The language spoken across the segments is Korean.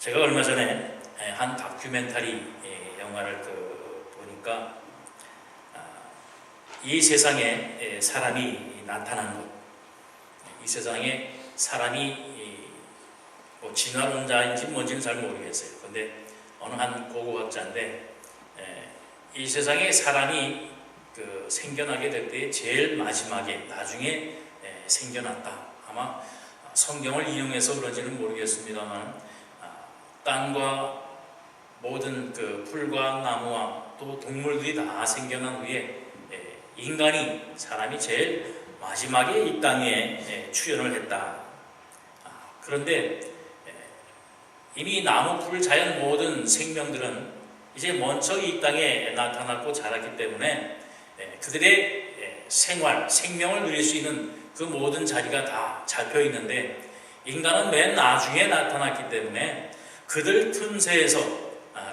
제가 얼마 전에 한 다큐멘터리 영화를 보니까 이 세상에 사람이 나타난 것, 이 세상에 사람이 뭐 진화론자인지 뭔지는 잘 모르겠어요. 근데 어느 한 고고학자인데 이 세상에 사람이 생겨나게 될 때 제일 마지막에 나중에 생겨났다. 아마 성경을 인용해서 그런지는 모르겠습니다만 땅과 모든 풀과 나무와 또 동물들이 다 생겨난 후에 사람이 제일 마지막에 이 땅에 출현을 했다. 그런데 이미 나무, 풀, 자연 모든 생명들은 이제 먼저 이 땅에 나타났고 자랐기 때문에 그들의 생명을 누릴 수 있는 그 모든 자리가 다 잡혀 있는데, 인간은 맨 나중에 나타났기 때문에 그들 틈새에서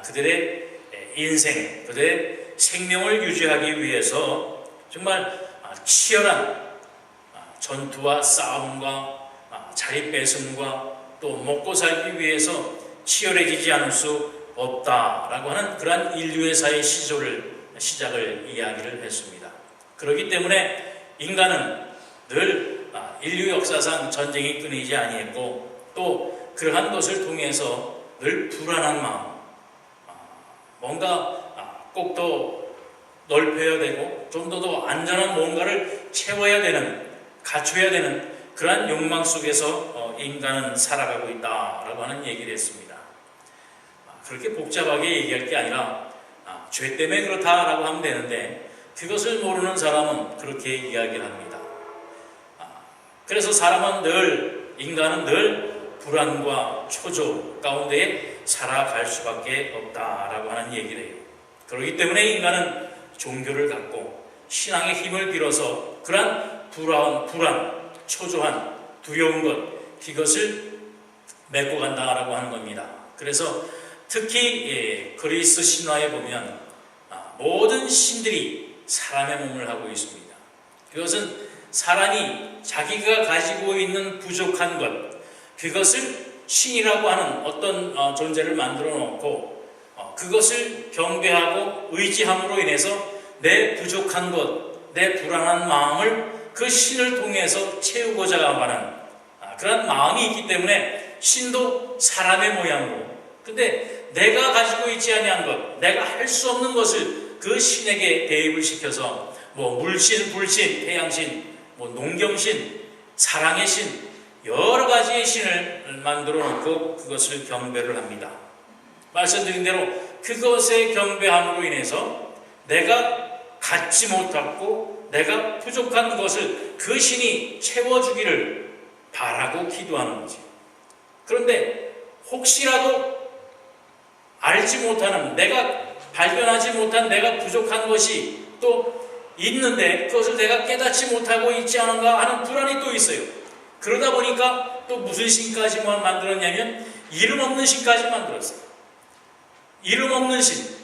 그들의 인생, 그들의 생명을 유지하기 위해서 정말 치열한 전투와 싸움과 자리 뺏음과 또 먹고 살기 위해서 치열해지지 않을 수 없다라고 하는 그러한 인류의 사회 시작을 이야기를 했습니다. 그렇기 때문에 인간은 늘 인류 역사상 전쟁이 끊이지 아니했고, 또 그러한 것을 통해서 늘 불안한 마음, 뭔가 꼭 더 넓혀야 되고 좀 더 안전한 뭔가를 채워야 되는, 갖춰야 되는 그러한 욕망 속에서 인간은 살아가고 있다라고 하는 얘기를 했습니다. 그렇게 복잡하게 얘기할 게 아니라 죄 때문에 그렇다라고 하면 되는데, 그것을 모르는 사람은 그렇게 이야기를 합니다. 그래서 인간은 늘 불안과 초조 가운데 살아갈 수밖에 없다라고 하는 얘기를 해요. 그렇기 때문에 인간은 종교를 갖고 신앙의 힘을 빌어서 그러한 불안, 초조한, 두려운 것, 이것을 메고 간다라고 하는 겁니다. 그래서 특히 그리스 신화에 보면 모든 신들이 사람의 몸을 하고 있습니다. 그것은 사람이 자기가 가지고 있는 부족한 것, 그것을 신이라고 하는 어떤 존재를 만들어 놓고 그것을 경배하고 의지함으로 인해서 내 부족한 것, 내 불안한 마음을 그 신을 통해서 채우고자 하는 그런 마음이 있기 때문에 신도 사람의 모양으로, 근데 내가 가지고 있지 아니한 것, 내가 할 수 없는 것을 그 신에게 대입을 시켜서 물신, 불신, 태양신, 농경신, 사랑의 신, 여러 가지의 신을 만들어 놓고 그것을 경배를 합니다. 말씀드린 대로 그것의 경배함으로 인해서 내가 갖지 못하고 내가 부족한 것을 그 신이 채워주기를 바라고 기도하는 거지. 그런데 혹시라도 알지 못하는, 내가 발견하지 못한 내가 부족한 것이 또 있는데 그것을 내가 깨닫지 못하고 있지 않은가 하는 불안이 또 있어요. 그러다 보니까 또 무슨 신까지만 만들었냐면 이름 없는 신까지 만들었어요. 이름 없는 신.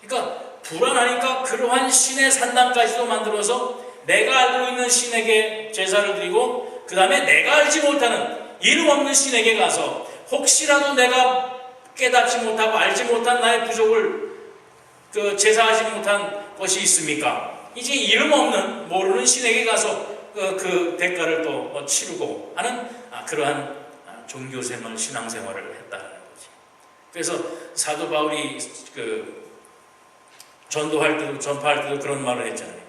그러니까 불안하니까 그러한 신의 산당까지도 만들어서 내가 알고 있는 신에게 제사를 드리고, 그 다음에 내가 알지 못하는 이름 없는 신에게 가서 혹시라도 내가 깨닫지 못하고 알지 못한 나의 부족을 제사하지 못한 것이 있습니까? 이제 이름 없는 모르는 신에게 가서 그 대가를 또 치르고 하는 그러한 종교생활, 신앙생활을 했다는 거지. 그래서 사도 바울이 전파할 때도 그런 말을 했잖아요.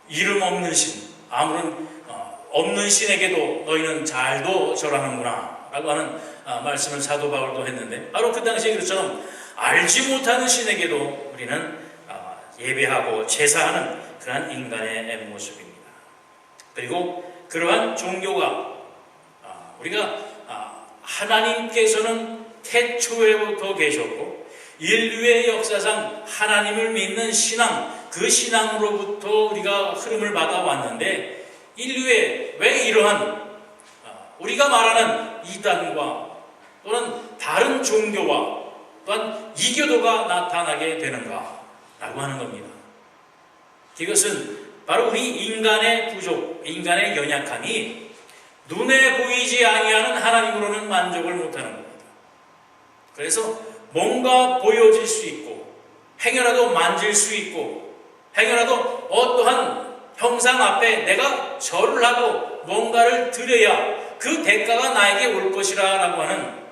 이름 없는 신, 아무런 없는 신에게도 너희는 잘도 절하는구나 라고 하는 말씀을 사도 바울도 했는데, 바로 그 당시에 그것처럼 알지 못하는 신에게도 우리는 예배하고 제사하는 그러한 인간의 모습입니다. 그리고 그러한 종교가 우리가 하나님께서는 태초에부터 계셨고 인류의 역사상 하나님을 믿는 신앙, 그 신앙으로부터 우리가 흐름을 받아왔는데, 인류에 왜 이러한 우리가 말하는 이단과 또는 다른 종교와 또한 이교도가 나타나게 되는가 라고 하는 겁니다. 이것은 바로 우리 인간의 부족, 인간의 연약함이 눈에 보이지 아니하는 하나님으로는 만족을 못하는 겁니다. 그래서 뭔가 보여질 수 있고 행여라도 만질 수 있고 행여라도 어떠한 형상 앞에 내가 절을 하고 뭔가를 드려야 그 대가가 나에게 올 것이라 라고 하는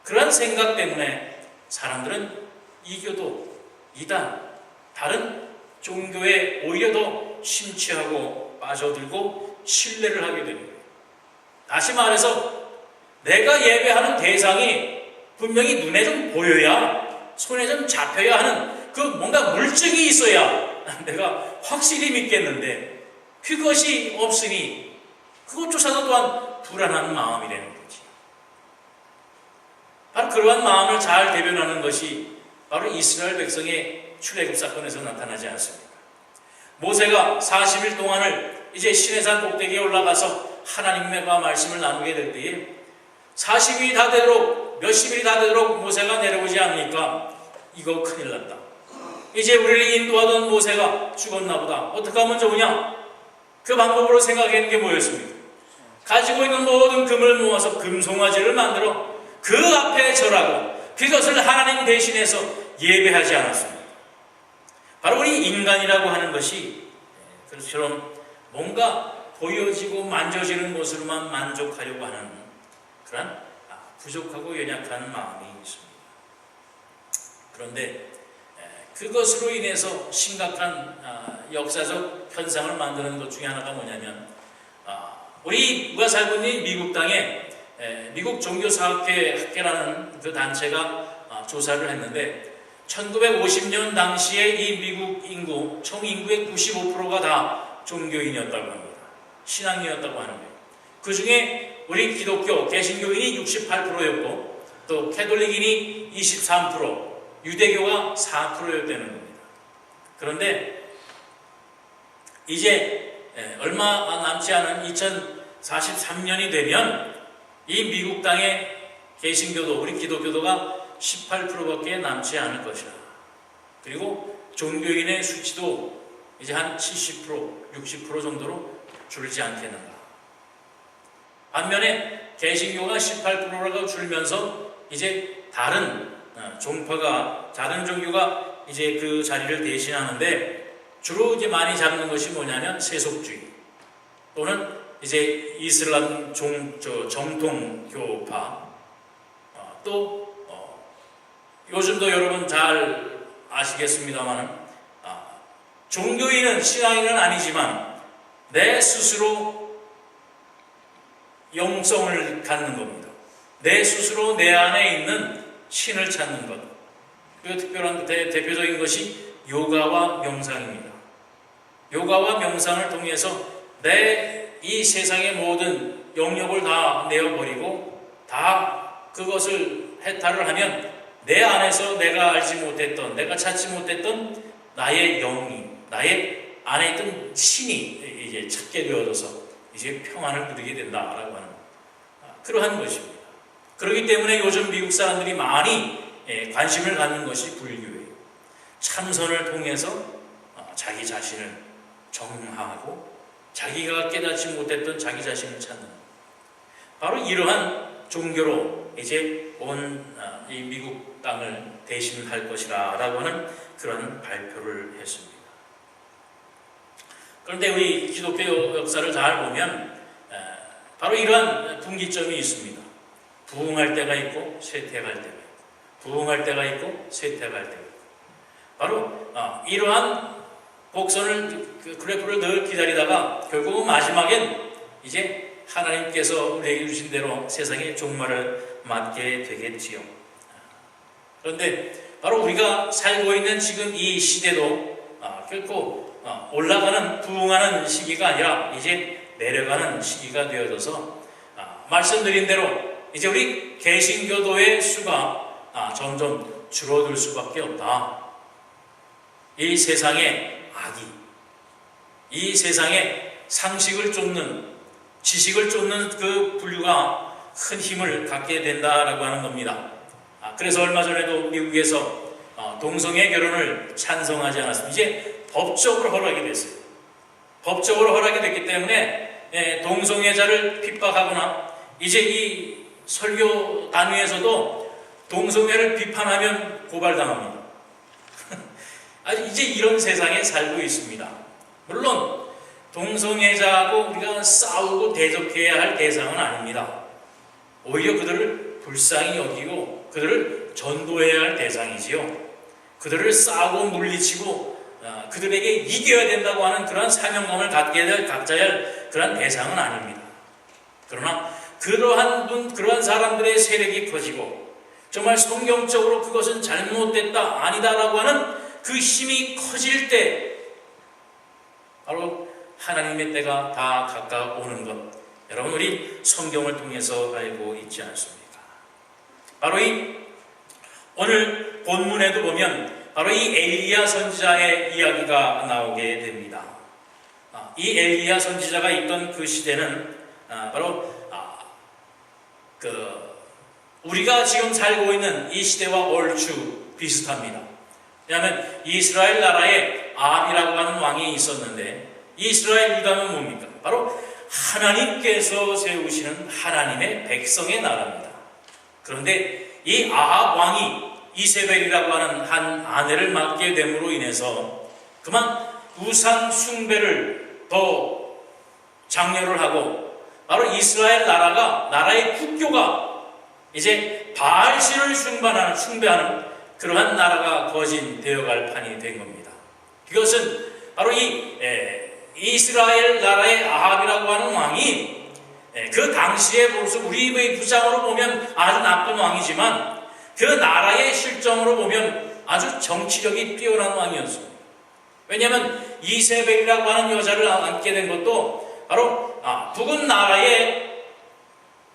그런 생각 때문에 사람들은 이교도, 이단, 다른 종교에 오히려 더 심취하고 빠져들고 신뢰를 하게 됩니다. 다시 말해서 내가 예배하는 대상이 분명히 눈에 좀 보여야, 손에 좀 잡혀야 하는 그 뭔가 물증이 있어야 내가 확실히 믿겠는데 그것이 없으니 그것조차도 또한 불안한 마음이 되는 거지. 바로 그러한 마음을 잘 대변하는 것이 바로 이스라엘 백성의 출애굽 사건에서 나타나지 않습니까? 모세가 40일 동안을 이제 시내산 꼭대기에 올라가서 하나님과 말씀을 나누게 될 때에 40일이 다 되도록, 몇십 일이 다 되도록 모세가 내려오지 않으니까 이거 큰일 났다. 이제 우리를 인도하던 모세가 죽었나 보다. 어떻게 하면 좋으냐? 그 방법으로 생각하는 게 뭐였습니까? 가지고 있는 모든 금을 모아서 금송아지를 만들어 그 앞에 절하고 그것을 하나님 대신해서 예배하지 않았습니다. 바로 우리 인간이라고 하는 것이 그처럼 뭔가 보여지고 만져지는 것으로만 만족하려고 하는 그런 부족하고 연약한 마음이 있습니다. 그런데 그것으로 인해서 심각한 역사적 현상을 만드는 것 중에 하나가 뭐냐면 우리가 살고 있는 미국 땅에 미국 종교사학회 학회라는 그 단체가 조사를 했는데 1950년 당시에 이 미국 인구, 총 인구의 95%가 다 종교인이었다고 합니다. 신앙인이었다고 하는 거예요. 그 중에 우리 기독교, 개신교인이 68%였고 또 캐톨릭인이 23%, 유대교가 4%였다는 겁니다. 그런데 이제 얼마 남지 않은 2043년이 되면 이 미국 땅의 개신교도, 우리 기독교도가 18%밖에 남지 않을 것이다. 그리고 종교인의 수치도 이제 한 70%, 60% 정도로 줄지 않겠는가. 반면에 개신교가 18%라고 줄면서 이제 다른 종파가, 다른 종교가 이제 그 자리를 대신하는데 주로 이제 많이 잡는 것이 뭐냐면 세속주의 또는 이제 이슬람 정통교파 또 요즘도 여러분 잘 아시겠습니다만 종교인은 신앙인은 아니지만 내 스스로 영성을 갖는 겁니다. 내 스스로 내 안에 있는 신을 찾는 것. 그 특별한 대표적인 것이 요가와 명상입니다. 요가와 명상을 통해서 내 이 세상의 모든 영역을 다 내어버리고 다 그것을 해탈을 하면 내 안에서 내가 알지 못했던, 내가 찾지 못했던 나의 영이, 나의 안에 있던 신이 이제 찾게 되어져서 이제 평안을 누리게 된다라고 하는 그러한 것입니다. 그렇기 때문에 요즘 미국 사람들이 많이 관심을 갖는 것이 불교예요. 참선을 통해서 자기 자신을 정화하고 자기가 깨닫지 못했던 자기 자신을 찾는 바로 이러한 종교로 이제 온 이 미국 땅을 대신할 것이라 라고 하는 그런 발표를 했습니다. 그런데 우리 기독교 역사를 잘 보면 바로 이러한 분기점이 있습니다. 부흥할 때가 있고 쇠퇴할 때가 있고 부흥할 때가 있고 쇠퇴할 때가 있고 바로 이러한 곡선을 그래프를 늘 기다리다가 결국은 마지막엔 이제 하나님께서 우리에게 주신 대로 세상의 종말을 맞게 되겠지요. 그런데 바로 우리가 살고 있는 지금 이 시대도 결코 올라가는 부흥하는 시기가 아니라 이제 내려가는 시기가 되어져서 말씀드린 대로 이제 우리 개신교도의 수가 점점 줄어들 수밖에 없다. 이 세상의 악이, 이 세상의 상식을 쫓는, 지식을 쫓는 그 분류가 큰 힘을 갖게 된다라고 하는 겁니다. 그래서 얼마 전에도 미국에서 동성애 결혼을 찬성하지 않았습니다. 이제 법적으로 허락이 됐어요. 법적으로 허락이 됐기 때문에 동성애자를 핍박하거나 이제 이 설교 단위에서도 동성애를 비판하면 고발당합니다. 이제 이런 세상에 살고 있습니다. 물론 동성애자하고 우리가 싸우고 대적해야 할 대상은 아닙니다. 오히려 그들을 불쌍히 여기고 그들을 전도해야 할 대상이지요. 그들을 싸우고 물리치고 그들에게 이겨야 된다고 하는 그런 사명감을 갖게 될 각자야 할 그런 대상은 아닙니다. 그러나 그러한 사람들의 세력이 커지고 정말 성경적으로 그것은 잘못됐다, 아니다라고 하는 그 힘이 커질 때 바로 하나님의 때가 다 가까워오는 것, 여러분 우리 성경을 통해서 알고 있지 않습니까? 바로 오늘 본문에도 보면 바로 이 엘리야 선지자의 이야기가 나오게 됩니다. 이 엘리야 선지자가 있던 그 시대는 바로 우리가 지금 살고 있는 이 시대와 얼추 비슷합니다. 왜냐하면 이스라엘 나라에 아합이라고 하는 왕이 있었는데, 이스라엘 유다는 뭡니까? 바로 하나님께서 세우시는 하나님의 백성의 나라입니다. 그런데 이 아합 왕이 이세벨이라고 하는 한 아내를 맡게 됨으로 인해서 그만 우상 숭배를 더 장려를 하고, 바로 이스라엘 나라의 국교가 이제 바알신을 숭배하는 그러한 나라가 거진되어갈 판이 된 겁니다. 그것은 바로 이스라엘 나라의 아합이라고 하는 왕이 그 당시의 모습, 우리의 부장으로 보면 아주 나쁜 왕이지만 그 나라의 실정으로 보면 아주 정치력이 뛰어난 왕이었습니다. 왜냐하면 이세벨이라고 하는 여자를 안게 된 것도 바로 북은 나라의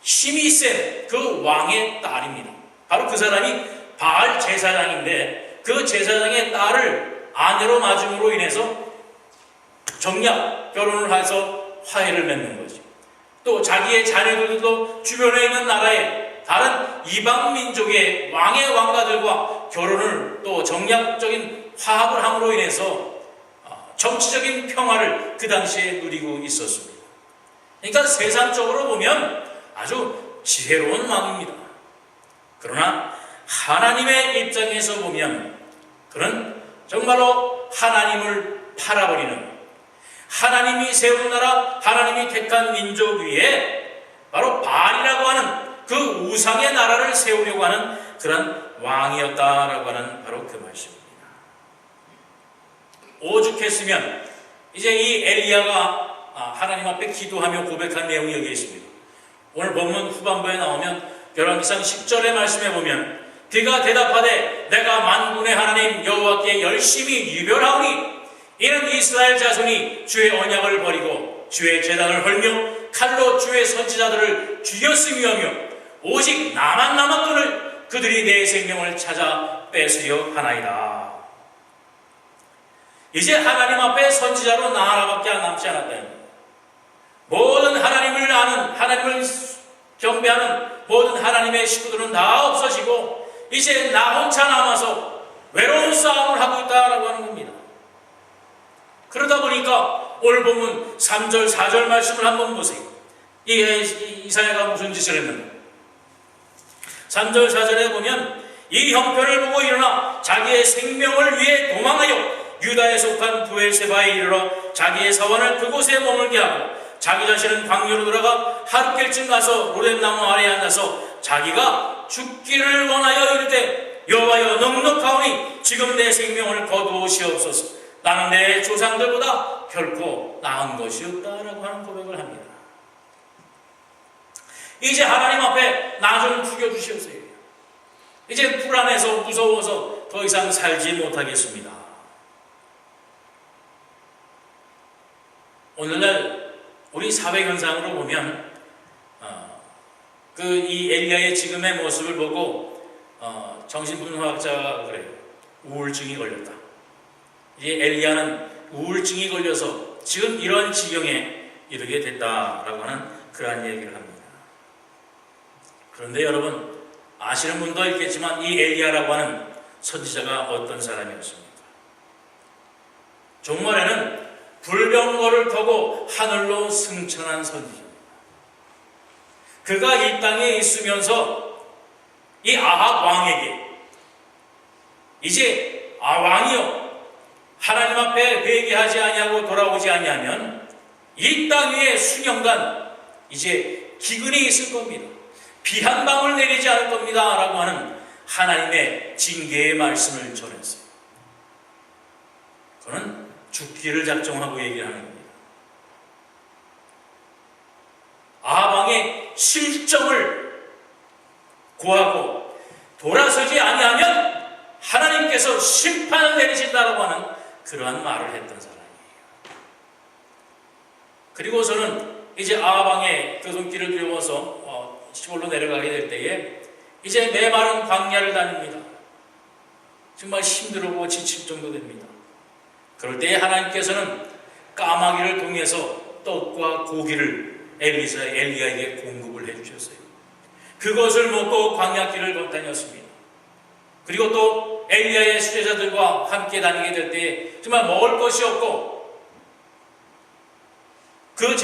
힘이 센 그 왕의 딸입니다. 바로 그 사람이 바알 제사장인데 그 제사장의 딸을 아내로 맞음으로 인해서 정략 결혼을 해서 화해를 맺는 거죠. 또 자기의 자녀들도 주변에 있는 나라의 다른 이방 민족의 왕의 왕가들과 결혼을 또 정략적인 화합을 함으로 인해서 정치적인 평화를 그 당시에 누리고 있었습니다. 그러니까 세상적으로 보면 아주 지혜로운 왕입니다. 그러나 하나님의 입장에서 보면 그는 정말로 하나님을 팔아버리는, 하나님이 세운 나라, 하나님이 택한 민족 위에 바로 바알이라고 하는 그 우상의 나라를 세우려고 하는 그런 왕이었다라고 하는 바로 그 말씀입니다. 오죽했으면 이제 이 엘리야가 하나님 앞에 기도하며 고백한 내용이 여기 있습니다. 오늘 본문 후반부에 나오면 열왕기상 10절의 말씀에 보면 그가 대답하되 내가 만군의 하나님 여호와께 열심히 유별하오니 이는 이스라엘 자손이 주의 언약을 버리고 주의 제단을 헐며 칼로 주의 선지자들을 죽였음이오며 오직 나만 남았거늘 그들이 내 생명을 찾아 뺏으려 하나이다. 이제 하나님 앞에 선지자로 나 하나밖에 남지 않았다. 모든 하나님을 아는, 하나님을 경배하는 모든 하나님의 식구들은 다 없어지고 이제 나 혼자 남아서 외로운 싸움을 하고 있다라고 하는 겁니다. 그러다 보니까 오늘 본문 3절, 4절 말씀을 한번 보세요. 이사야가 무슨 짓을 했는가? 3절, 4절에 보면 이 형편을 보고 일어나 자기의 생명을 위해 도망하여 유다에 속한 브엘세바에 이르러 자기의 사원을 그곳에 머물게 하고 자기 자신은 광야로 들어가 하루길쯤 가서 로뎀나무 아래에 앉아서 자기가 죽기를 원하여 이르되 여호와여 넉넉하오니 지금 내 생명을 거두시옵소서. 나는 내 조상들보다 결코 나은 것이 없다라고 하는 고백을 합니다. 이제 하나님 앞에 나 좀 죽여주시옵소서. 이제 불안해서 무서워서 더 이상 살지 못하겠습니다. 오늘날 우리 사회 현상으로 보면 이 엘리야의 지금의 모습을 보고 정신분석학자가 그래요. 우울증이 걸렸다. 이제 엘리야는 우울증이 걸려서 지금 이런 지경에 이르게 됐다라고 하는 그러한 얘기를 합니다. 그런데 여러분 아시는 분도 있겠지만 이 엘리야라고 하는 선지자가 어떤 사람이었습니까? 종말에는 불병거를 타고 하늘로 승천한 선지자입니다. 그가 이 땅에 있으면서 이 아합 왕에게 이제 왕이여 하나님 앞에 회개하지 아니하고 돌아오지 아니하면 이 땅 위에 수년간 이제 기근이 있을 겁니다. 비 한 방울 내리지 않을 겁니다. 라고 하는 하나님의 징계의 말씀을 전했어요. 그는 죽기를 작정하고 얘기를 하는 겁니다. 아합 왕의 실정을 고하고 돌아서지 아니하면 하나님께서 심판을 내리신다라고 하는 그러한 말을 했던 사람이에요. 그리고서는 이제 아합 왕의 그 손길을 들여서 시골로 내려가게 될 때에 이제 메마른 광야를 다닙니다. 정말 힘들고 지칠 정도 됩니다. 그럴 때에 하나님께서는 까마귀를 통해서 떡과 고기를 엘리야에게 공급을 해주셨어요. 그것을 먹고 광야길을 다녔습니다. 그리고 또 엘리야의 수제자들과 함께 다니게 될 때에 정말 먹을 것이 없고 그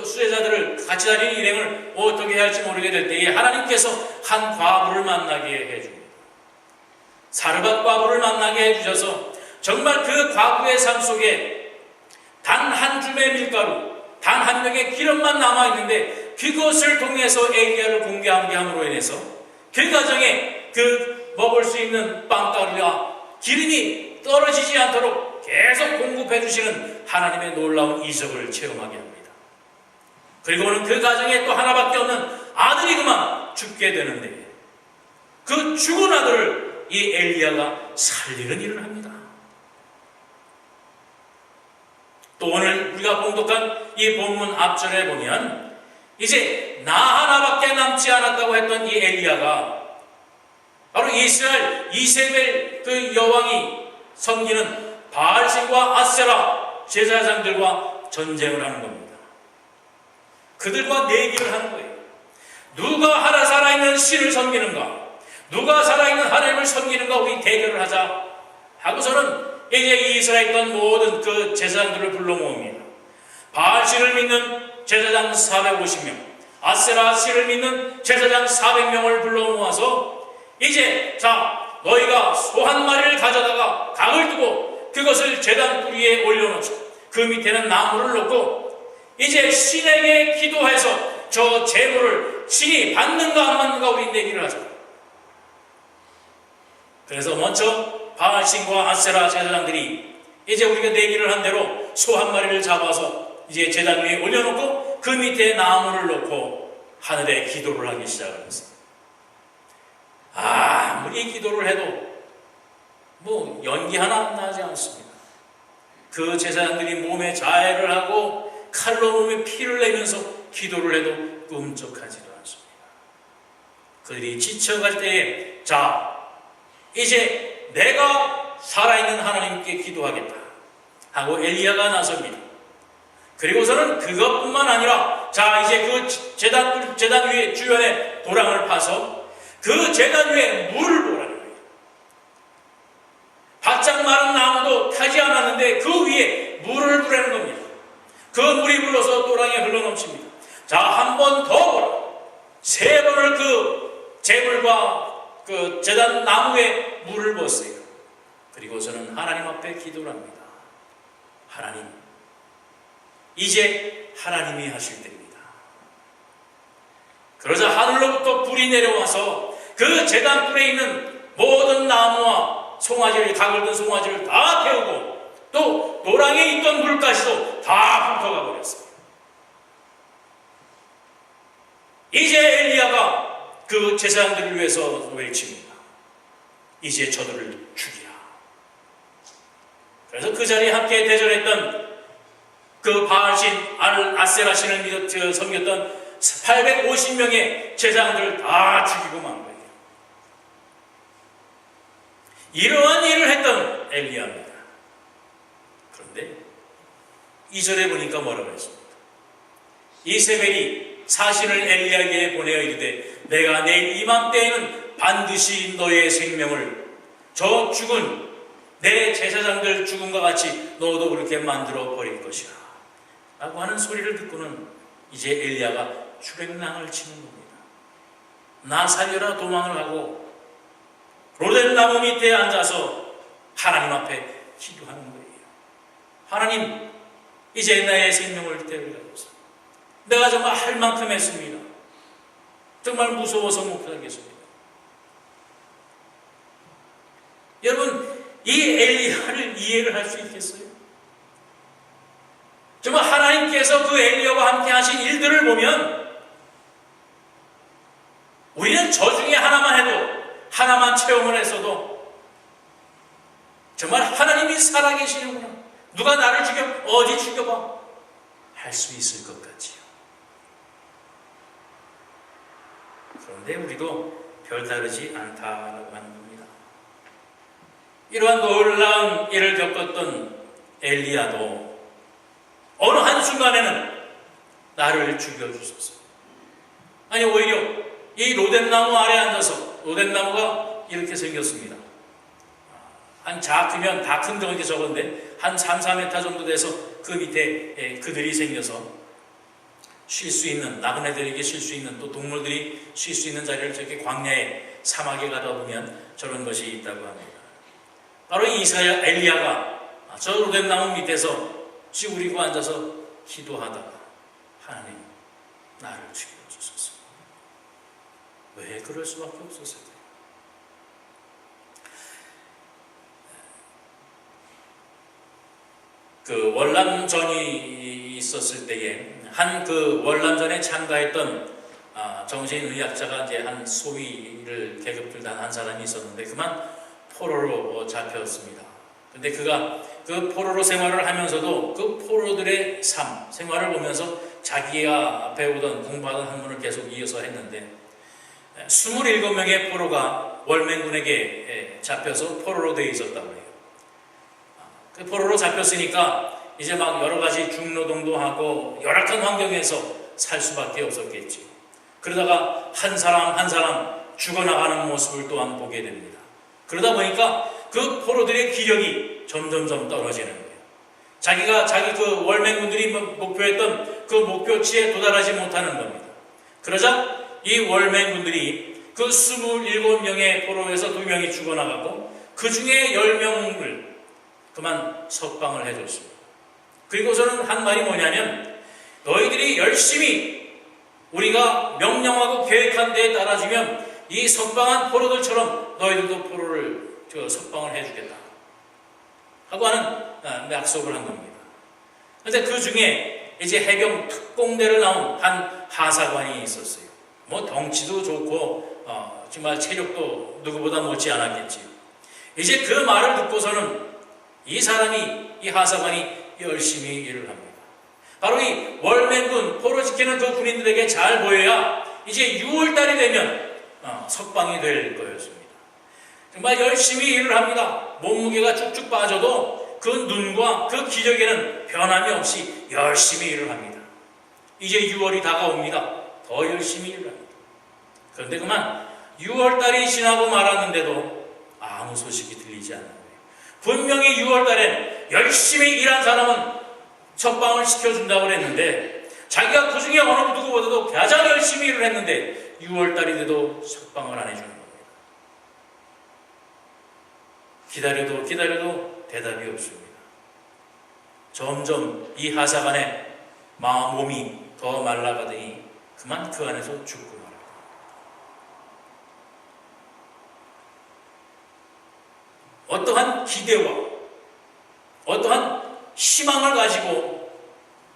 수제자들을 같이 다니는 일행을 어떻게 해야 할지 모르게 될 때에 하나님께서 한 과부를 만나게 해줍니다. 사르밧 과부를 만나게 해주셔서 정말 그 과부의 삶 속에 단 한 줌의 밀가루, 단 한 명의 기름만 남아있는데 그것을 통해서 엘리야를 공개하게 함으로 인해서 그 가정에 그 먹을 수 있는 빵가루와 기름이 떨어지지 않도록 계속 공급해 주시는 하나님의 놀라운 이적을 체험하게 합니다. 그리고는 그 가정에 또 하나밖에 없는 아들이 그만 죽게 되는데 그 죽은 아들을 이 엘리야가 살리는 일을 합니다. 또 오늘 우리가 봉독한 이 본문 앞절에 보면 이제 나 하나밖에 남지 않았다고 했던 이 엘리야가 바로 이스라엘 이세벨 그 여왕이 섬기는 바알신과 아세라 제사장들과 전쟁을 하는 겁니다. 그들과 내기를 하는 거예요. 누가 하나 살아있는 신을 섬기는가, 누가 살아있는 하나님을 섬기는가, 우리 대결을 하자 하고서는 이제 이스라엘에 있던 모든 그 제사장들을 불러 모읍니다. 바알신을 믿는 제사장 450명, 아세라 신을 믿는 제사장 400명을 불러 모아서 이제 자 너희가 소 한 마리를 가져다가 강을 두고 그것을 제단 뿌리에 올려놓자. 그 밑에는 나무를 놓고 이제 신에게 기도해서 저 제물을 신이 받는가 안 받는가 우리 내기를 하자. 그래서 먼저 바알신과 아세라 제사장들이 이제 우리가 내기를 한 대로 소 한 마리를 잡아서 이제 제단 위에 올려놓고 그 밑에 나무를 놓고 하늘에 기도를 하기 시작했습니다. 아무리 기도를 해도 뭐 연기 하나 나지 않습니다. 그 제사장들이 몸에 자해를 하고 칼로 몸에 피를 내면서 기도를 해도 꿈쩍하지도 않습니다. 그들이 지쳐갈 때에 자 이제 내가 살아있는 하나님께 기도하겠다 하고 엘리야가 나섭니다. 그리고서는 그것뿐만 아니라 자 이제 그 제단 위에 주변에 도랑을 파서 그 제단 위에 물을 부으라는 거예요. 바짝 마른 나무도 타지 않았는데 그 위에 물을 부으라는 겁니다. 그 물이 불러서 도랑에 흘러넘칩니다. 자, 한 번 더 보라. 3번을 그 제물과 그 제단 나무에 물을 부었어요. 그리고서는 하나님 앞에 기도를 합니다. 하나님, 이제 하나님이 하실 때입니다. 그러자 하늘로부터 불이 내려와서 그 제단 뿔에 있는 모든 나무와 송아지를, 가글든 송아지를 다 태우고 또 도랑에 있던 물가시도 다 훑어가 버렸어요. 이제 엘리야가 그 제사장들을 위해서 외칩니다. 이제 저들을 죽이라. 그래서 그 자리에 함께 대전했던 그 바알신, 아세라신을 믿어 섬겼던 850명의 제사장들을 다 죽이고 만 거예요. 이러한 일을 했던 엘리야입니다. 그런데 2절에 보니까 뭐라고 했습니까? 이세벨이 사신을 엘리야에게 보내어 이르되 내가 내일 이맘때에는 반드시 너의 생명을 저 죽은 내 제사장들 죽음과 같이 너도 그렇게 만들어 버릴 것이라 라고 하는 소리를 듣고는 이제 엘리야가 주랭랑을 치는 겁니다. 나 살려라 도망을 하고 로뎀나무 밑에 앉아서 하나님 앞에 기도하는 거예요. 하나님, 이제 나의 생명을 데려가소서. 내가 정말 할 만큼 했습니다. 정말 무서워서 못하겠습니다. 여러분, 이 엘리야를 이해를 할 수 있겠어요? 정말 하나님께서 그 엘리야와 함께 하신 일들을 보면 우리는 저 중에 하나만 해도, 하나만 체험을 했어도 정말 하나님이 살아계시는구나, 누가 나를 죽여, 어디 죽여봐, 할 수 있을 것 같지요. 그런데 우리도 별다르지 않다라고 하는 겁니다. 이러한 놀라운 일을 겪었던 엘리야도 어느 한순간에는 나를 죽여주소서. 아니, 오히려 이 로뎀나무 아래 앉아서, 로뎀나무가 이렇게 생겼습니다. 한 크면 다 큰 덩어리 적은데 한 3, 4m 정도 돼서 그 밑에 그들이 생겨서 쉴 수 있는, 나그네들에게 쉴 수 있는, 또 동물들이 쉴 수 있는 자리를 저렇게 광야에, 사막에 가다 보면 저런 것이 있다고 합니다. 바로 엘리야가 저 로뎀나무 밑에서 찌우리고 앉아서 기도하다가 하나님, 나를 죽여주소서. 왜 그럴 수밖에 없었어요? 그 월남전이 있었을 때에 그 월남전에 참가했던 정신의학자가 이제 한 소위를 계급들단 한 사람이 있었는데 그만 포로로 잡혔습니다. 근데 그가 그 포로로 생활을 하면서도 그 포로들의 생활을 보면서 자기가 배우던 공부하던 학문을 계속 이어서 했는데 27명의 포로가 월맹군에게 잡혀서 포로로 되어 있었다고 해요. 그 포로로 잡혔으니까 이제 막 여러 가지 중노동도 하고 열악한 환경에서 살 수밖에 없었겠지. 그러다가 한 사람 한 사람 죽어나가는 모습을 또한 보게 됩니다. 그러다 보니까 그 포로들의 기력이 점점점 떨어지는 거예요. 자기 그 월맹군들이 목표했던 그 목표치에 도달하지 못하는 겁니다. 그러자 이 월맹군들이 그 27명의 포로에서 2명이 죽어나가고 그 중에 10명을 그만 석방을 해줬습니다. 그리고서는 한 말이 뭐냐면, 너희들이 열심히 우리가 명령하고 계획한 데에 따라주면 이 석방한 포로들처럼 너희들도 포로를 석방을 해주겠다 하고 하는 약속을 한 겁니다. 그런데 그 중에 이제 해병 특공대를 나온 한 하사관이 있었어요. 뭐 덩치도 좋고 정말 체력도 누구보다 못지 않았겠지요. 이제 그 말을 듣고서는 이 하사관이 열심히 일을 합니다. 바로 이 월맹군, 포로 지키는 그 군인들에게 잘 보여야 이제 6월달이 되면 석방이 될 거였습니다. 정말 열심히 일을 합니다. 몸무게가 쭉쭉 빠져도 그 눈과 그 기력에는 변함이 없이 열심히 일을 합니다. 이제 6월이 다가옵니다. 더 열심히 일을 합니다. 그런데 그만 6월달이 지나고 말았는데도 아무 소식이 들리지 않는 거예요. 분명히 6월달엔 열심히 일한 사람은 석방을 시켜준다고 그랬는데 자기가 그 중에 어느 누구보다도 가장 열심히 일을 했는데 6월달이 돼도 석방을 안 해주는 겁니다. 기다려도 대답이 없습니다. 점점 이 하사관의 몸이 더 말라가더니 그만 그 안에서 죽고 말합니다. 어떠한 기대와 어떠한 희망을 가지고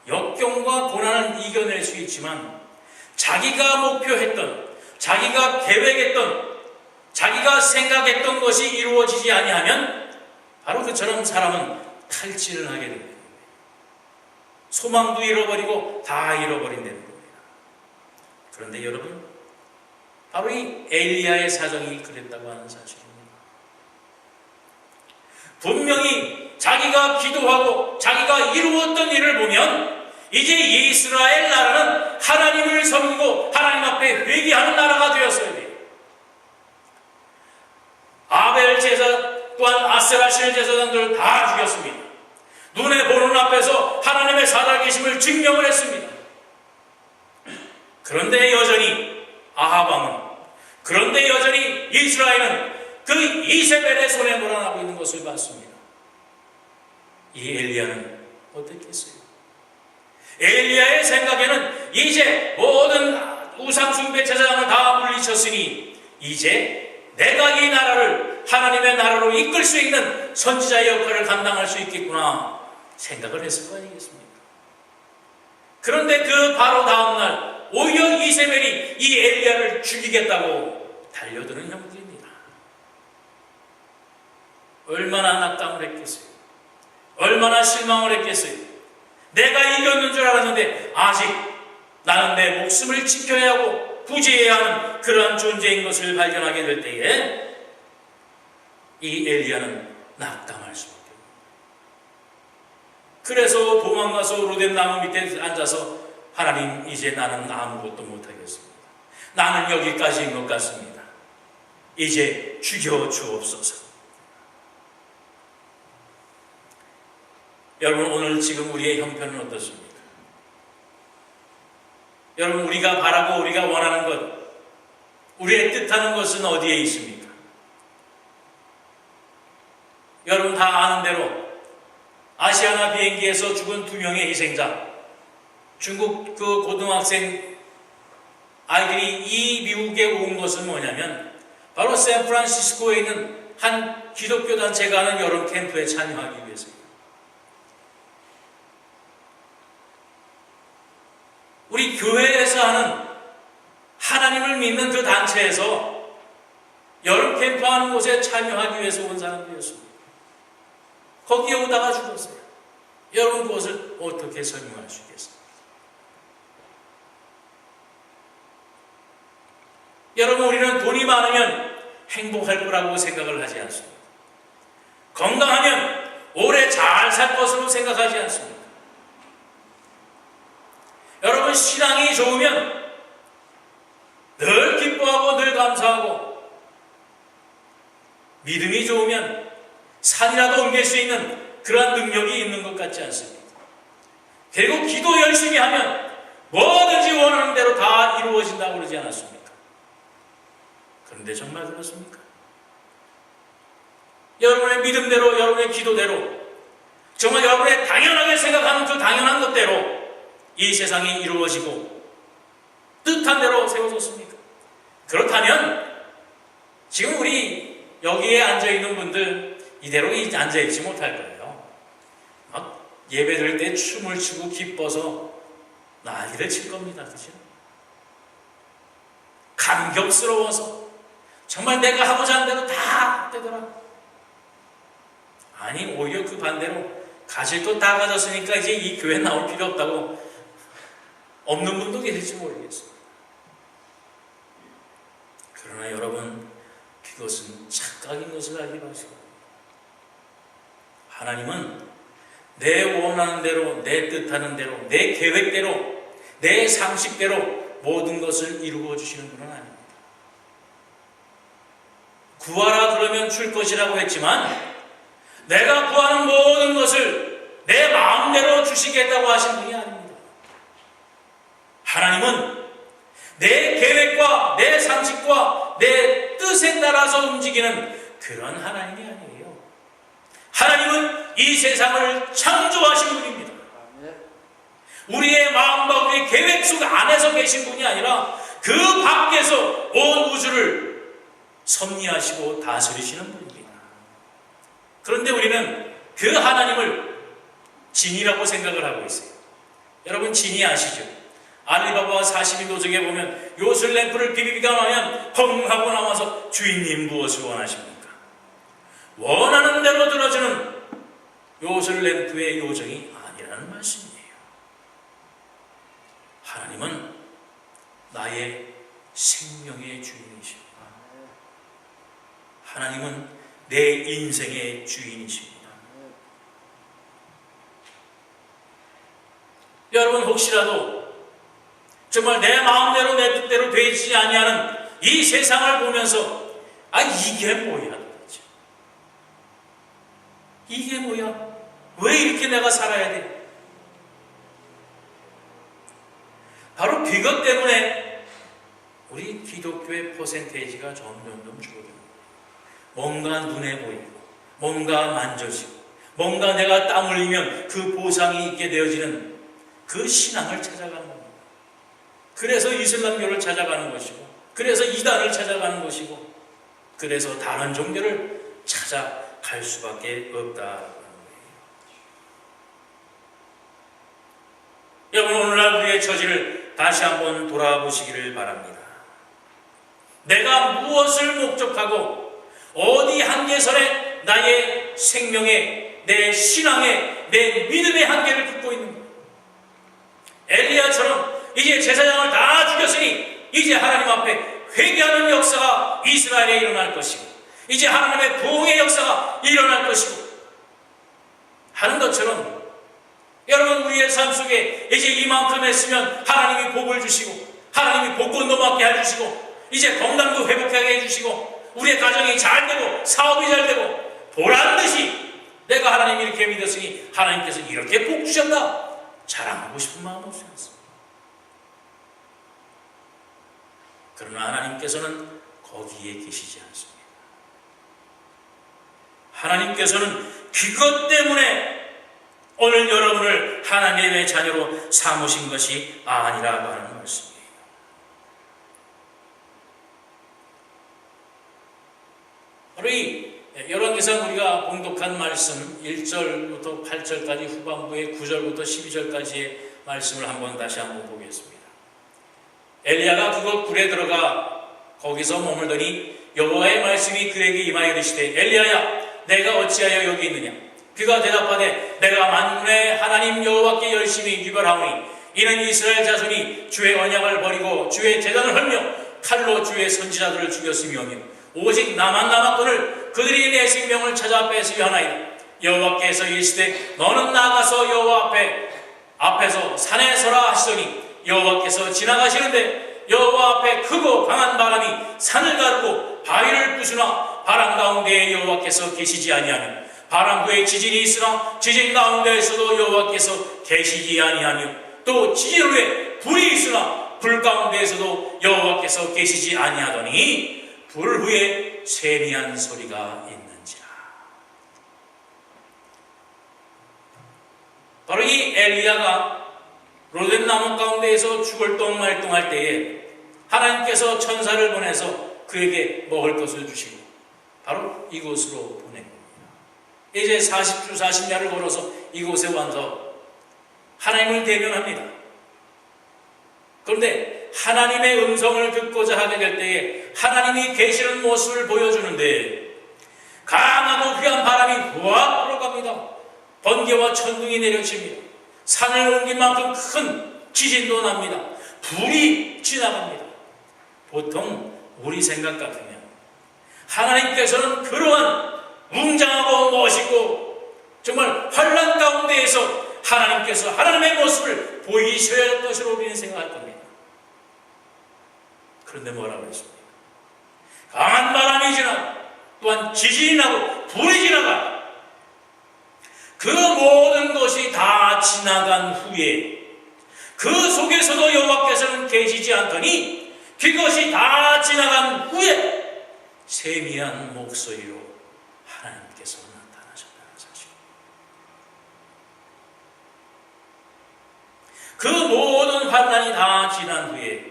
역경과 고난을 이겨낼 수 있지만 자기가 목표했던, 자기가 계획했던, 자기가 생각했던 것이 이루어지지 아니하면 바로 그처럼 사람은 탈진을 하게 됩니다. 소망도 잃어버리고 다 잃어버린다는 겁니다. 그런데 여러분, 바로 이 엘리야의 사정이 그랬다고 하는 사실입니다. 분명히 자기가 기도하고 자기가 이루었던 일을 보면 이제 이스라엘 나라는 하나님을 섬기고 하나님 앞에 회개하는 나라가 되었어야 돼요. 아벨 제사 또한 아세라 신 제사장들을 다 죽였습니다. 눈에 보는 앞에서 하나님의 살아계심을 증명을 했습니다. 그런데 여전히 아합 왕은 그런데 여전히 이스라엘은 그 이세벨의 손에 몰아나고 있는 것을 봤습니다. 이 엘리야는 어떻겠어요? 엘리야의 생각에는 이제 모든 우상숭배 제사장을 다 물리쳤으니 이제 내가 이 나라를 하나님의 나라로 이끌 수 있는 선지자의 역할을 감당할 수 있겠구나 생각을 했을 거 아니겠습니까? 그런데 그 바로 다음날 오히려 이세벨이 이 엘리야를 죽이겠다고 달려드는 형국입니다. 얼마나 낙담을 했겠어요? 얼마나 실망을 했겠어요? 내가 이겼는 줄 알았는데 아직 나는 내 목숨을 지켜야 하고 구제해야 하는 그러한 존재인 것을 발견하게 될 때에 이 엘리야는 낙담할 수밖에 없습니다. 그래서 도망가서 로뎀 나무 밑에 앉아서 하나님, 이제 나는 아무것도 못하겠습니다. 나는 여기까지인 것 같습니다. 이제 죽여 주옵소서. 여러분, 오늘 지금 우리의 형편은 어떻습니까? 여러분, 우리가 바라고 우리가 원하는 것, 우리의 뜻하는 것은 어디에 있습니까? 여러분 다 아는 대로 아시아나 비행기에서 죽은 2명의 희생자, 중국 그 고등학생 아이들이 이 미국에 온 것은 뭐냐면 바로 샌프란시스코에 있는 한 기독교 단체가 하는 여름 캠프에 참여하기 위해서예요. 우리 교회에서 하는 하나님을 믿는 그 단체에서 여름 캠프하는 곳에 참여하기 위해서 온 사람들이었습니다. 거기에 오다가 죽었어요. 여러분, 그것을 어떻게 설명할 수 있겠습니까? 여러분, 우리는 돈이 많으면 행복할 거라고 생각을 하지 않습니다. 건강하면 오래 잘 살 것으로 생각하지 않습니다. 여러분, 신앙이 좋으면 늘 기뻐하고 늘 감사하고, 믿음이 좋으면 산이라도 옮길 수 있는 그러한 능력이 있는 것 같지 않습니까? 그리고 기도 열심히 하면 뭐든지 원하는 대로 다 이루어진다고 그러지 않았습니까? 그런데 정말 그렇습니까? 여러분의 믿음대로, 여러분의 기도대로, 정말 여러분의 당연하게 생각하는 그 당연한 것대로 이 세상이 이루어지고 뜻한 대로 세워졌습니까? 그렇다면 지금 우리 여기에 앉아있는 분들 이대로 앉아있지 못할 거예요. 막 예배 드릴 때 춤을 추고 기뻐서 난리를 칠 겁니다. 그죠? 감격스러워서 정말 내가 하고자 하는 대로 다 되더라. 아니, 오히려 그 반대로 가질 것 다 가졌으니까 이제 이 교회 나올 필요 없다고 없는 분도 계실지 모르겠습니다. 그러나 여러분, 그것은 착각인 것을 알기 바랍니다. 하나님은 내 원하는 대로, 내 뜻하는 대로, 내 계획대로, 내 상식대로 모든 것을 이루어 주시는 분은 아닙니다. 구하라 그러면 줄 것이라고 했지만 내가 구하는 모든 것을 내 마음대로 주시겠다고 하신 분이 아닙니다. 하나님은 내 계획과 내 상식과 내 뜻에 따라서 움직이는 그런 하나님이 아니에요. 하나님은 이 세상을 창조하신 분입니다. 우리의 마음과 우리의 계획 속 안에서 계신 분이 아니라 그 밖에서 온 우주를 섭리하시고 다스리시는 분입니다. 그런데 우리는 그 하나님을 진이라고 생각을 하고 있어요. 여러분, 진이 아시죠? 알리바바와 42도적에 보면 요술 램프를 비비비가 나면 펑 하고 나와서 주인님 무엇을 원하십니까? 원하는 대로 들어주는 요술 램프의 요정이 아니라는 말씀이에요. 하나님은 나의 생명의 주인이십니다. 하나님은 내 인생의 주인이십니다. 여러분, 혹시라도 정말 내 마음대로 내 뜻대로 되지 아니하는 이 세상을 보면서 이게 뭐야 도대체? 이게 뭐야? 왜 이렇게 내가 살아야 돼? 바로 그것 때문에 우리 기독교의 퍼센테이지가 점점 줄어듭니다. 뭔가 눈에 보이고, 뭔가 만져지고, 뭔가 내가 땀 흘리면 그 보상이 있게 되어지는 그 신앙을 찾아가는 겁니다. 그래서 이슬람교를 찾아가는 것이고, 그래서 이단을 찾아가는 것이고, 그래서 다른 종교를 찾아갈 수밖에 없다는 거예요. 여러분, 오늘날 우리의 처지를 다시 한번 돌아보시기를 바랍니다. 내가 무엇을 목적하고 어디 한계선에 나의 생명의, 내 신앙의, 내 믿음의 한계를 긋고 있는가? 엘리야처럼 이제 제사장을 다 죽였으니 이제 하나님 앞에 회개하는 역사가 이스라엘에 일어날 것이고, 이제 하나님의 부흥의 역사가 일어날 것이고 하는 것처럼, 여러분, 우리의 삶 속에 이제 이만큼 했으면 하나님이 복을 주시고, 하나님이 복권도 받게 해주시고, 이제 건강도 회복하게 해주시고, 우리의 가정이 잘 되고 사업이 잘 되고, 보란듯이 내가 하나님 이렇게 믿었으니 하나님께서 이렇게 복 주셨다 자랑하고 싶은 마음 없지 않습니다. 그러나 하나님께서는 거기에 계시지 않습니다. 하나님께서는 그것 때문에 오늘 여러분을 하나님의 자녀로 삼으신 것이 아니라고 하는 말씀이에요. 바로 이 열왕기상 우리가 봉독한 말씀 1절부터 8절까지 후반부의 9절부터 12절까지의 말씀을 다시 한번 보겠습니다. 엘리야가 그곳 굴에 들어가 거기서 머물더니 여호와의 말씀이 그에게 임하여 이르시되, 엘리야야, 내가 어찌하여 여기 있느냐? 그가 대답하되, 내가 만군의 하나님 여호와께 열심히 유별하오니 이는 이스라엘 자손이 주의 언약을 버리고 주의 제단을 헐며 칼로 주의 선지자들을 죽였으며며 오직 나만 남았거늘 그들이 내 생명을 찾아 뺏으려 하나이다. 여호와께서 이르시되, 너는 나가서 여호와 앞에서 산에 서라 하시더니 여호와께서 지나가시는데 여호와 앞에 크고 강한 바람이 산을 가르고 바위를 부수나 바람 가운데에 여호와께서 계시지 아니하며 바람 후에 지진이 있으나 지진 가운데에서도 여호와께서 계시지 아니하며 또 지진 후에 불이 있으나 불 가운데에서도 여호와께서 계시지 아니하더니 불 후에 세미한 소리가 있는지라. 바로 이 엘리야가 로뎀 나무 가운데에서 죽을 똥말똥할 때에 하나님께서 천사를 보내서 그에게 먹을 것을 주시고 바로 이곳으로 보낸 겁니다. 이제 40주 40야를 걸어서 이곳에 와서 하나님을 대면합니다. 그런데 하나님의 음성을 듣고자 하게 될 때에 하나님이 계시는 모습을 보여주는데 강하고 귀한 바람이 후악 불어갑니다. 번개와 천둥이 내려칩니다. 산을 옮긴 만큼 큰 지진도 납니다. 불이 지나갑니다. 보통 우리 생각 같으면 하나님께서는 그러한 웅장하고 멋있고 정말 환난 가운데에서 하나님께서 하나님의 모습을 보이셔야 할 것으로 우리는 생각할 겁니다. 그런데 뭐라고 했습니까? 강한 바람이 지나고 또한 지진이 나고 불이 지나가 그 모든 것이 다 지나간 후에 그 속에서도 여호와께서는 계시지 않더니 그것이 다 지나간 후에 세미한 목소리로 하나님께서 나타나셨다는 사실. 그 모든 환난이 다 지난 후에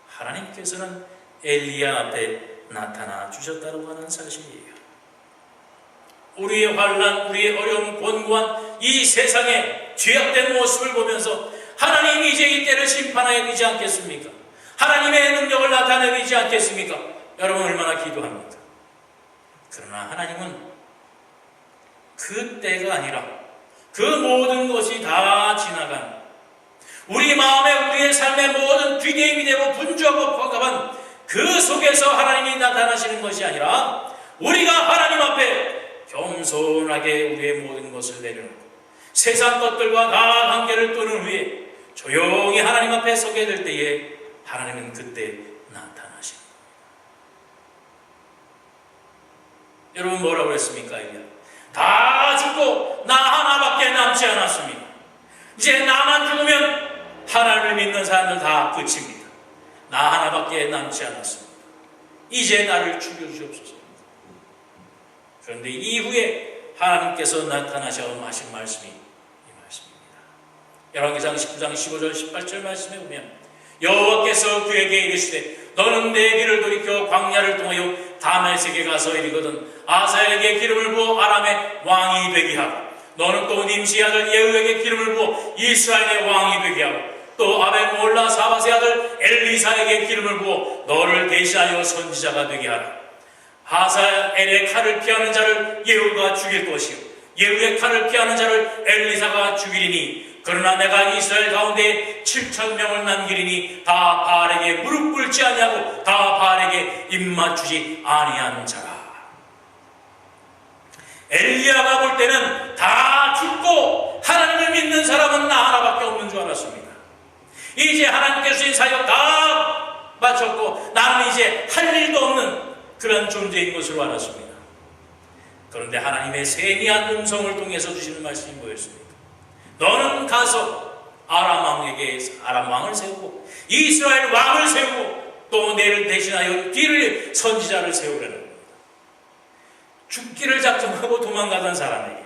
하나님께서는 엘리야 앞에 나타나 주셨다고 하는 사실이에요. 우리의 환난, 우리의 어려움, 곤고한 이 세상의 죄악된 모습을 보면서 하나님이 이제 이때를 심판하여 되지 않겠습니까? 하나님의 능력을 나타내야 되지 않겠습니까? 여러분 얼마나 기도합니까? 그러나 하나님은 그 때가 아니라 그 모든 것이 다 지나간 우리 마음에 우리의 삶의 모든 뒤개임이 되고 분주하고 복잡한 그 속에서 하나님이 나타나시는 것이 아니라 우리가 하나님 앞에 겸손하게 우리의 모든 것을 내려놓고 세상 것들과 다 관계를 끊은 후에 조용히 하나님 앞에 서게 될 때에 하나님은 그때 나타나십니다. 여러분 뭐라고 했습니까? 다 죽고 나 하나밖에 남지 않았습니다. 이제 나만 죽으면 하나님을 믿는 사람들 다 끝입니다. 나 하나밖에 남지 않았습니다. 이제 나를 죽여주옵소서. 그런데 이후에 하나님께서 나타나셔 하신 말씀이 이 말씀입니다. 열왕기상 19장 15절 18절 말씀에 보면 여호와께서 그에게 이르시되 너는 내 길을 돌이켜 광야를 통하여 다메섹에 가서 이르거든 아사엘에게 기름을 부어 아람의 왕이 되게 하고 너는 또 님시의 아들 예후에게 기름을 부어 이스라엘의 왕이 되게 하고 또 아벤몰라 사밧의 아들 엘리사에게 기름을 부어 너를 대신하여 선지자가 되게 하라. 하사엘의 칼을 피하는 자를 예후가 죽일 것이요 예후의 칼을 피하는 자를 엘리사가 죽이리니 그러나 내가 이스라엘 가운데 7,000명을 남기리니 다 바알에게 무릎 꿇지 아니하고 다 바알에게 입맞추지 아니한 자라. 엘리야가 볼 때는 다 죽고 하나님을 믿는 사람은 나 하나밖에 없는 줄 알았습니다. 이제 하나님께서 주신 사역 다 마쳤고 나는 이제 할 일도 없는 그런 존재인 것으로 알았습니다. 그런데 하나님의 세미한 음성을 통해서 주시는 말씀이 뭐였습니까? 너는 가서 아람 왕을 세우고 이스라엘 왕을 세우고 또 내를 대신하여 뒤를 선지자를 세우라는 겁니다. 죽기를 작정하고 도망가던 사람에게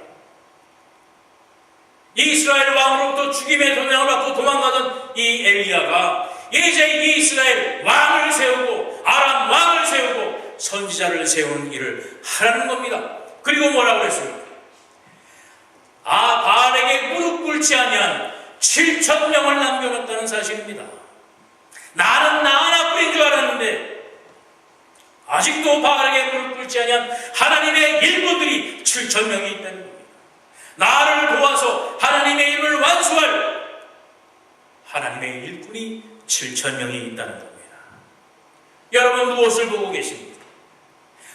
이스라엘 왕으로부터 죽임의 도명을 받고 도망가던 이 엘리야가 이제 이스라엘 왕을 세우고 아람 왕을 세우고 선지자를 세우는 일을 하라는 겁니다. 그리고 뭐라고 했습니까? 바알에게 무릎 꿇지 아니한 7,000명을 남겨놨다는 사실입니다. 나는 나 하나뿐인 줄 알았는데 아직도 바알에게 무릎 꿇지 아니한 하나님의 일꾼들이 7,000명이 있다는 겁니다. 나를 도와서 하나님의 일을 완수할 하나님의 일꾼이 7,000명이 있다는 겁니다. 여러분 무엇을 보고 계십니까?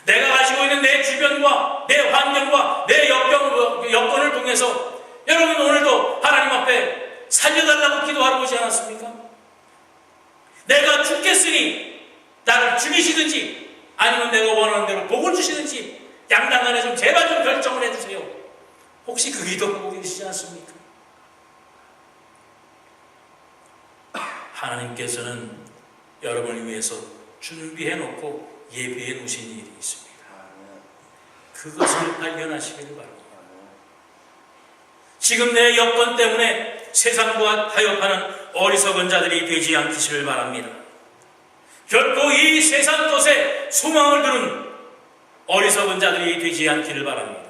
내가 가지고 있는 내 주변과 내 환경과 내 여건을 통해서 여러분 오늘도 하나님 앞에 살려달라고 기도하러 오지 않았습니까? 내가 죽겠으니 나를 죽이시든지 아니면 내가 원하는 대로 복을 주시든지 양당간에 좀 제발 좀 결정을 해주세요. 혹시 그 기도하고 계시지 않습니까? 하나님께서는 여러분을 위해서 준비해놓고 예비해 놓으신 일이 있습니다. 그것을 발견하시기를 바랍니다. 지금 내 여건 때문에 세상과 타협하는 어리석은 자들이 되지 않기를 바랍니다. 결코 이 세상 것에 소망을 두는 어리석은 자들이 되지 않기를 바랍니다.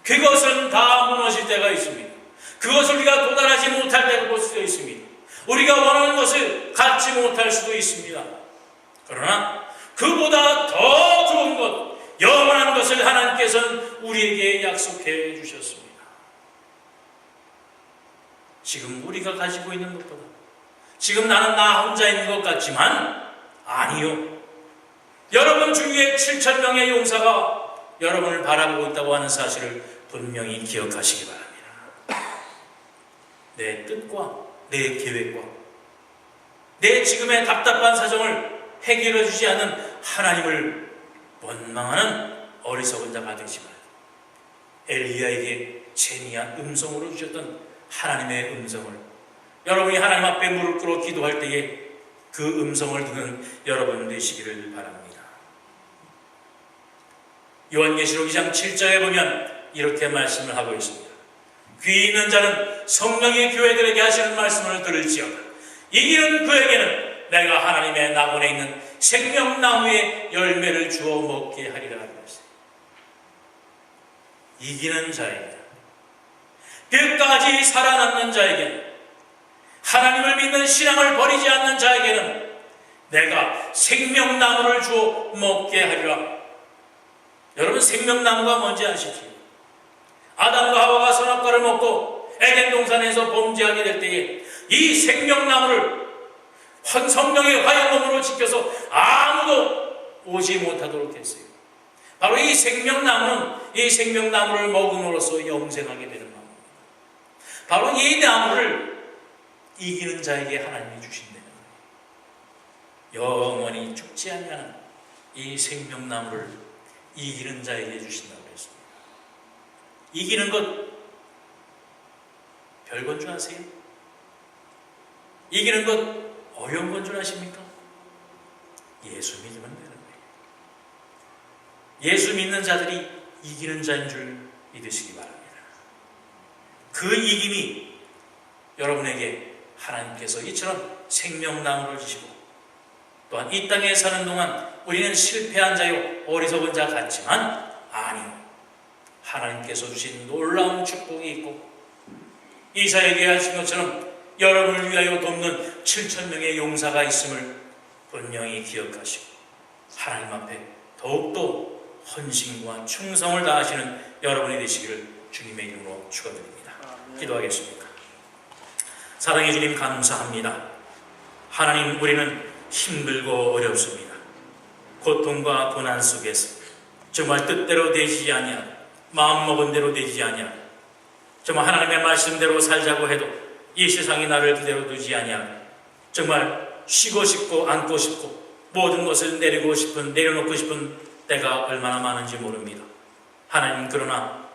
그것은 다 무너질 때가 있습니다. 그것을 우리가 도달하지 못할 때가 볼 수도 있습니다. 우리가 원하는 것을 갖지 못할 수도 있습니다. 그러나 그보다 더 좋은 것, 영원한 것을 하나님께서는 우리에게 약속해 주셨습니다. 지금 우리가 가지고 있는 것보다 지금 나는 나 혼자 있는 것 같지만 아니요. 여러분 주위에 7,000명의 용사가 여러분을 바라보고 있다고 하는 사실을 분명히 기억하시기 바랍니다. 내 뜻과 내 계획과 내 지금의 답답한 사정을 해결해 주지 않는 하나님을 원망하는 어리석은 자가 되지 말고 엘리야에게 세미한 음성으로 주셨던 하나님의 음성을 여러분이 하나님 앞에 무릎 꿇어 기도할 때에 그 음성을 듣는 여러분 되시기를 바랍니다. 요한계시록 2장 7절에 보면 이렇게 말씀을 하고 있습니다. 귀 있는 자는 성령이 교회들에게 하시는 말씀을 들을지어다. 이기는 그에게는 내가 하나님의 낙원에 있는 생명나무의 열매를 주어 먹게 하리라 하셨어요. 이기는 자에게, 끝까지 살아남는 자에게는, 하나님을 믿는 신앙을 버리지 않는 자에게는 내가 생명나무를 주어 먹게 하리라. 여러분 생명나무가 뭔지 아시죠? 아담과 하와가 선악과를 먹고 에덴 동산에서 범죄하게 될 때에 이 생명나무를 성령의 화영검으로 지켜서 아무도 오지 못하도록 했어요. 바로 이 생명나무는 이 생명나무를 먹음으로써 영생하게 되는 나무입니다. 바로 이 나무를 이기는 자에게 하나님이 주신다는 거예요. 영원히 죽지 아니하는 이 생명나무를 이기는 자에게 주신다고 했습니다. 이기는 것 별건 줄 아세요? 이기는 것 어려운 건 줄 아십니까? 예수 믿으면 되는 거예요. 예수 믿는 자들이 이기는 자인 줄 믿으시기 바랍니다. 그 이김이 여러분에게 하나님께서 이처럼 생명나무를 주시고, 또한 이 땅에 사는 동안 우리는 실패한 자요 어리석은 자 같지만 아니요, 하나님께서 주신 놀라운 축복이 있고, 이사야에게 하신 것처럼 여러분을 위하여 돕는 7,000명의 용사가 있음을 분명히 기억하시고 하나님 앞에 더욱더 헌신과 충성을 다하시는 여러분이 되시기를 주님의 이름으로 축원드립니다. 기도하겠습니다. 사랑의 주님, 감사합니다. 하나님, 우리는 힘들고 어렵습니다. 고통과 고난 속에서 정말 뜻대로 되지 아니하고 마음먹은 대로 되지 아니하고 정말 하나님의 말씀대로 살자고 해도 이 세상이 나를 그대로 두지 아니하고 정말 쉬고 싶고 앉고 싶고 모든 것을 내려놓고 싶은 때가 얼마나 많은지 모릅니다. 하나님, 그러나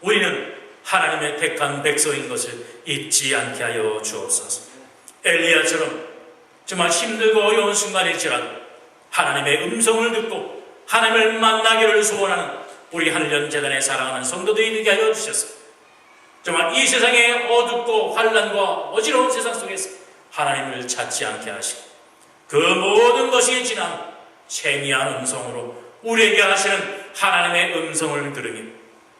우리는 하나님의 택한 백성인 것을 잊지 않게 하여 주옵소서. 엘리야처럼 정말 힘들고 어려운 순간일지라도 하나님의 음성을 듣고 하나님을 만나기를 소원하는 우리 한련재단에 사랑하는 성도들이 되게 하여 주셔서 정말 이 세상의 어둡고 환난과 어지러운 세상 속에서 하나님을 찾지 않게 하시고 그 모든 것이 지난 세미한 음성으로 우리에게 하시는 하나님의 음성을 들으며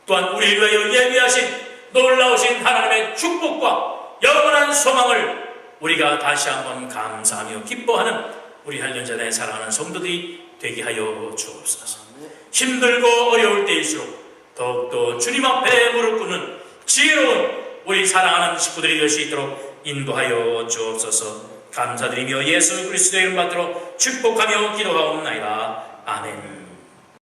또한 우리를 위하여 예비하신 놀라우신 하나님의 축복과 영원한 소망을 우리가 다시 한번 감사하며 기뻐하는 우리 한련재단에 사랑하는 성도들이 되게 하여 주옵소서. 힘들고 어려울 때일수록 더욱더 주님 앞에 무릎 꿇는 지혜로운 우리 사랑하는 식구들이 될 수 있도록 인도하여 주옵소서. 감사드리며 예수 그리스도의 이름 받들어 축복하며 기도하옵나이다. 아멘.